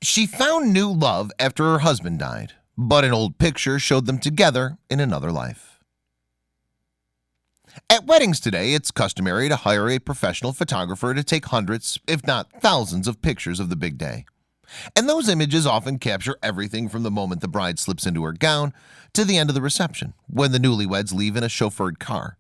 She found new love after her husband died, but an old picture showed them together in another life. At weddings today, it's customary to hire a professional photographer to take hundreds, if not thousands, of pictures of the big day. And those images often capture everything from the moment the bride slips into her gown to the end of the reception, when the newlyweds leave in a chauffeured car.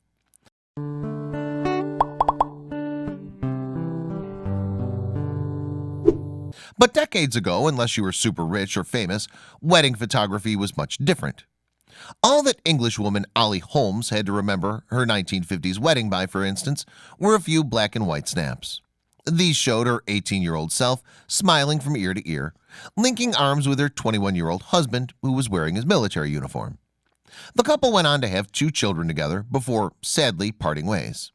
But decades ago, unless you were super rich or famous, wedding photography was much different. All that Englishwoman Ollie Holmes had to remember her 1950s wedding by, for instance, were a few black and white snaps. These showed her 18-year-old self smiling from ear to ear, linking arms with her 21-year-old husband who was wearing his military uniform. The couple went on to have 2 children together before sadly parting ways.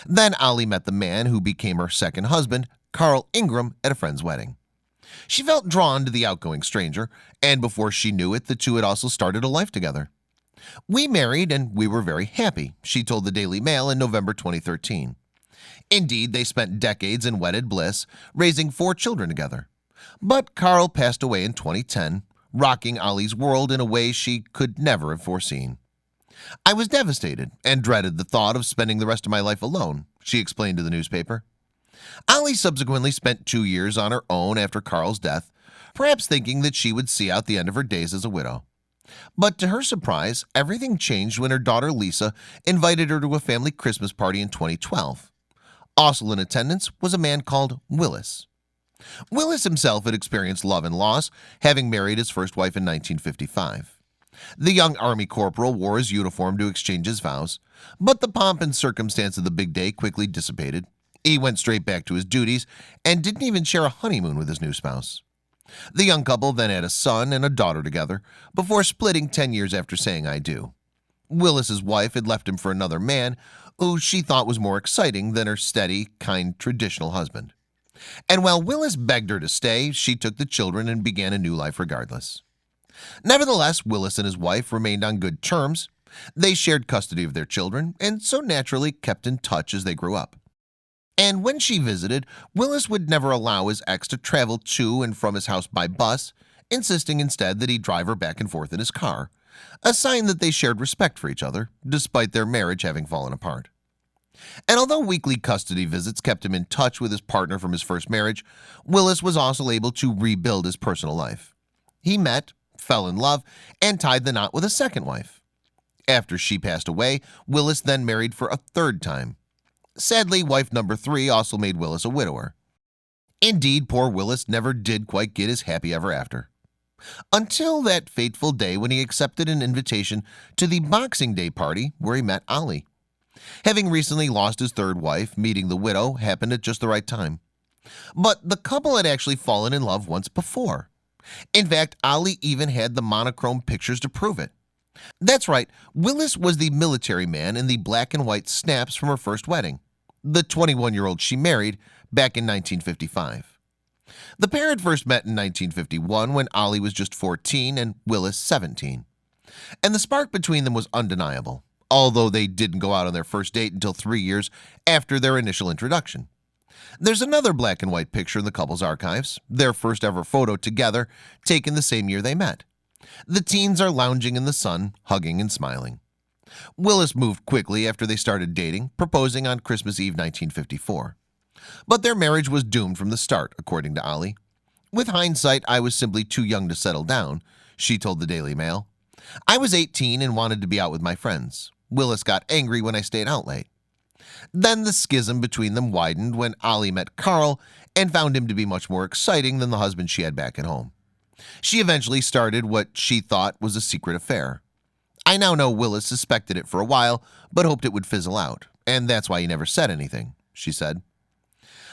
Then Ollie met the man who became her second husband, Carl Ingram, at a friend's wedding. She felt drawn to the outgoing stranger, and before she knew it, the two had also started a life together. "We married and we were very happy," she told the Daily Mail in November 2013. Indeed, they spent decades in wedded bliss, raising 4 children together. But Carl passed away in 2010, rocking Ollie's world in a way she could never have foreseen. "I was devastated and dreaded the thought of spending the rest of my life alone," she explained to the newspaper. Ollie subsequently spent 2 years on her own after Carl's death, perhaps thinking that she would see out the end of her days as a widow. But to her surprise, everything changed when her daughter Lisa invited her to a family Christmas party in 2012. Also in attendance was a man called Willis. Willis himself had experienced love and loss, having married his first wife in 1955. The young Army corporal wore his uniform to exchange his vows, but the pomp and circumstance of the big day quickly dissipated. He went straight back to his duties and didn't even share a honeymoon with his new spouse. The young couple then had a son and a daughter together before splitting 10 years after saying "I do." Willis's wife had left him for another man who she thought was more exciting than her steady, kind, traditional husband. And while Willis begged her to stay, she took the children and began a new life regardless. Nevertheless, Willis and his wife remained on good terms. They shared custody of their children and so naturally kept in touch as they grew up. And when she visited, Willis would never allow his ex to travel to and from his house by bus, insisting instead that he drive her back and forth in his car, a sign that they shared respect for each other, despite their marriage having fallen apart. And although weekly custody visits kept him in touch with his partner from his first marriage, Willis was also able to rebuild his personal life. He met, fell in love, and tied the knot with a second wife. After she passed away, Willis then married for a 3rd time. Sadly, wife number 3 also made Willis a widower. Indeed, poor Willis never did quite get his happy ever after. Until that fateful day when he accepted an invitation to the Boxing Day party where he met Ollie. Having recently lost his 3rd wife, meeting the widow happened at just the right time. But the couple had actually fallen in love once before. In fact, Ollie even had the monochrome pictures to prove it. That's right, Willis was the military man in the black and white snaps from her first wedding, the 21-year-old she married back in 1955. The pair had first met in 1951 when Ollie was just 14 and Willis 17. And the spark between them was undeniable, although they didn't go out on their first date until 3 years after their initial introduction. There's another black and white picture in the couple's archives, their first ever photo together, taken the same year they met. The teens are lounging in the sun, hugging and smiling. Willis moved quickly after they started dating, proposing on Christmas Eve 1954. But their marriage was doomed from the start, according to Ollie. "With hindsight, I was simply too young to settle down," she told the Daily Mail. "I was 18 and wanted to be out with my friends. Willis got angry when I stayed out late." Then the schism between them widened when Ollie met Carl and found him to be much more exciting than the husband she had back at home. She eventually started what she thought was a secret affair. "I now know Willis suspected it for a while, but hoped it would fizzle out, and that's why he never said anything," she said.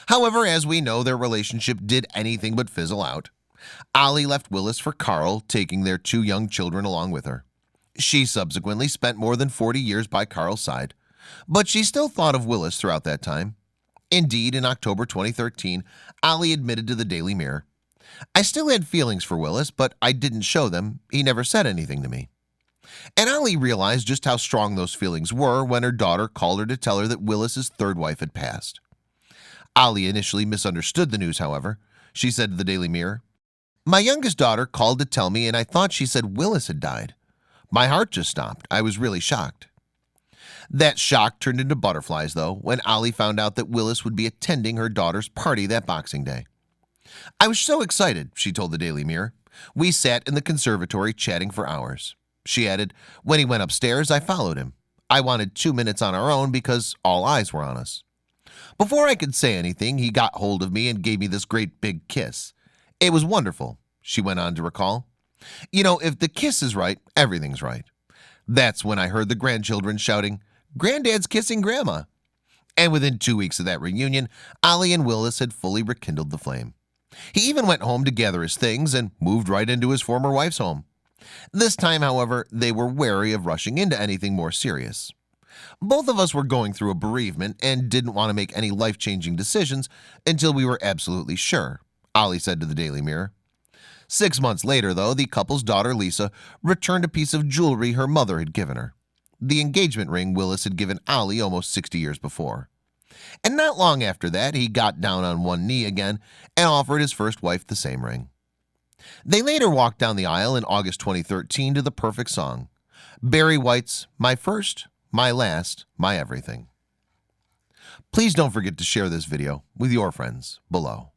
However, as we know, their relationship did anything but fizzle out. Ollie left Willis for Carl, taking their 2 young children along with her. She subsequently spent more than 40 years by Carl's side, but she still thought of Willis throughout that time. Indeed, in October 2013, Ollie admitted to the Daily Mirror, "I still had feelings for Willis, but I didn't show them. He never said anything to me." And Ollie realized just how strong those feelings were when her daughter called her to tell her that Willis's 3rd wife had passed. Ollie initially misunderstood the news, however. She said to the Daily Mirror, My youngest daughter called to tell me, and I thought she said Willis had died. My heart just stopped. I was really shocked. That shock turned into butterflies, though, when Ollie found out that Willis would be attending her daughter's party that Boxing Day. I was so excited, she told the Daily Mirror. We sat in the conservatory chatting for hours. She added, when he went upstairs, I followed him. I wanted 2 minutes on our own because all eyes were on us. Before I could say anything, he got hold of me and gave me this great big kiss. It was wonderful, she went on to recall. You know, if the kiss is right, everything's right. That's when I heard the grandchildren shouting, Granddad's kissing Grandma. And within 2 weeks of that reunion, Ollie and Willis had fully rekindled the flame. He even went home to gather his things and moved right into his former wife's home. This time, however, they were wary of rushing into anything more serious. Both of us were going through a bereavement and didn't want to make any life-changing decisions until we were absolutely sure, Ollie said to the Daily Mirror. 6 months later, though, the couple's daughter Lisa returned a piece of jewelry her mother had given her. The engagement ring Willis had given Ollie almost 60 years before. And not long after that, he got down on one knee again and offered his first wife the same ring. They later walked down the aisle in August 2013 to the perfect song, Barry White's My First, My Last, My Everything. Please don't forget to share this video with your friends below.